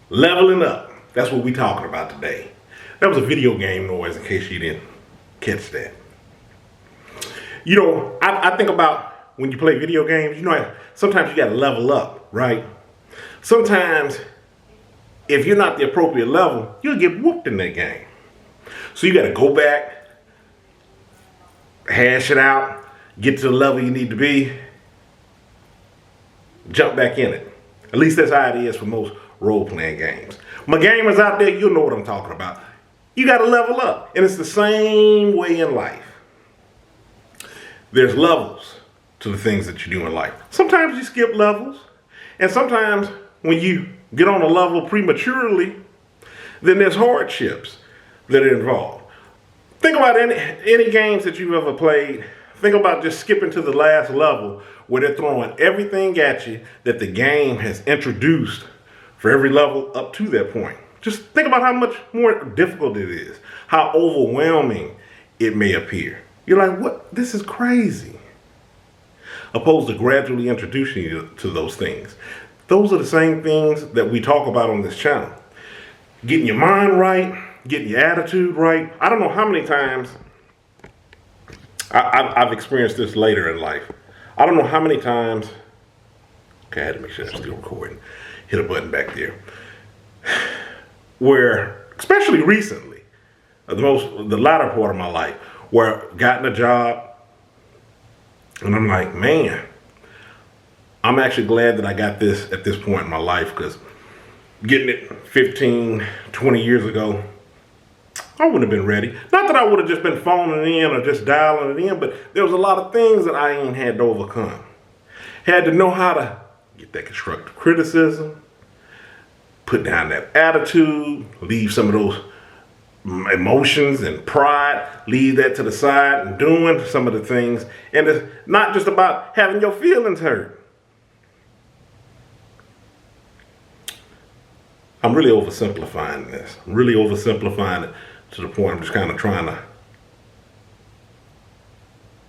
Leveling up. That's what we're talking about today. That was a video game noise in case you didn't catch that. You know, I think about when you play video games, you know, sometimes you got to level up, right? Sometimes, if you're not the appropriate level, you'll get whooped in that game. So you got to go back, hash it out, get to the level you need to be, jump back in it. At least that's how it is for most role-playing games. My gamers out there, you'll know what I'm talking about. You got to level up. And it's the same way in life. There's levels to the things that you do in life. Sometimes you skip levels. And sometimes when you get on a level prematurely, then there's hardships that are involved. Think about any games that you've ever played. Think about just skipping to the last level where they're throwing everything at you that the game has introduced for every level up to that point. Just think about how much more difficult it is, how overwhelming it may appear. You're like, what? This is crazy. Opposed to gradually introducing you to those things. Those are the same things that we talk about on this channel. Getting your mind right, getting your attitude right. I don't know how many times I've experienced this later in life. I don't know how many times. Okay, I had to make sure I'm still recording. Hit a button back there. Where, especially recently, the latter part of my life, where I've gotten a job, and I'm like, man, I'm actually glad that I got this at this point in my life, because getting it 15, 20 years ago, I wouldn't have been ready. Not that I would have just been phoning it in or just dialing it in, but there was a lot of things that I ain't had to overcome. Had to know how to get that constructive criticism, put down that attitude, leave some of those emotions and pride, leave that to the side and doing some of the things. And it's not just about having your feelings hurt. I'm really oversimplifying this. I'm really oversimplifying it to the point I'm just kind of trying to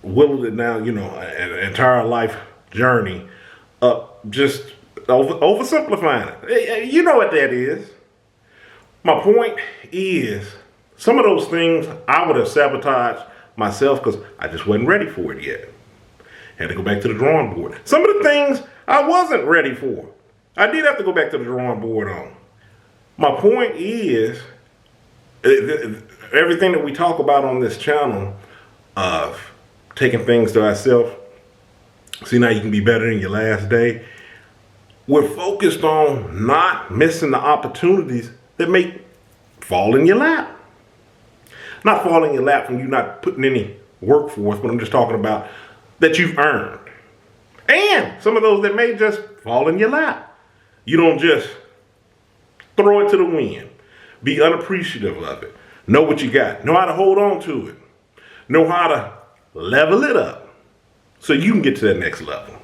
whittle it down, you know, an entire life journey up, just oversimplifying it. You know what that is. My point is, some of those things I would have sabotaged myself because I just wasn't ready for it yet. Had to go back to the drawing board. Some of the things I wasn't ready for, I did have to go back to the drawing board on. My point is, everything that we talk about on this channel of taking things to ourselves, see now you can be better than your last day. We're focused on not missing the opportunities that may fall in your lap. Not fall in your lap from you not putting any work forth, but I'm just talking about that you've earned. And some of those that may just fall in your lap. You don't just throw it to the wind. Be unappreciative of it. Know what you got. Know how to hold on to it. Know how to level it up so you can get to that next level.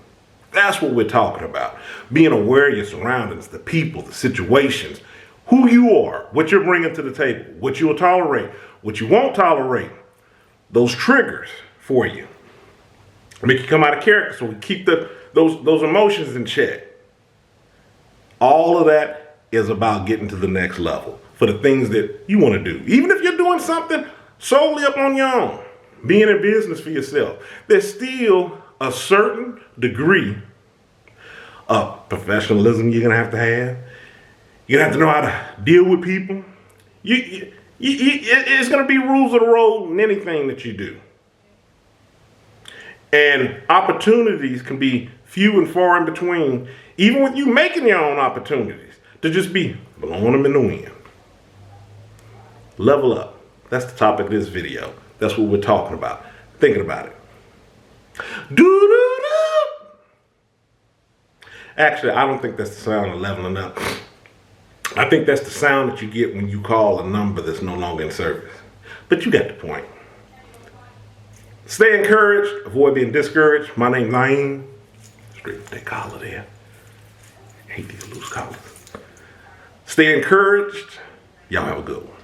That's what we're talking about. Being aware of your surroundings, the people, the situations, who you are, what you're bringing to the table, what you'll tolerate, what you won't tolerate. Those triggers for you. Make you come out of character so we keep those emotions in check. All of that is about getting to the next level for the things that you want to do. Even if you're doing something solely up on your own, being in business for yourself, there's still a certain degree of professionalism you're going to have. You're going to have to know how to deal with people. It's going to be rules of the road in anything that you do. And opportunities can be few and far in between, even with you making your own opportunities, to just be blowing them in the wind. Level up. That's the topic of this video. That's what we're talking about. Thinking about it. Doo-doo-doo. Actually, I don't think that's the sound of leveling up. I think that's the sound that you get when you call a number that's no longer in service. But you got the point. Stay encouraged. Avoid being discouraged. My name's Naeem. Straight with that collar there. I hate these loose collars. Stay encouraged. Y'all have a good one.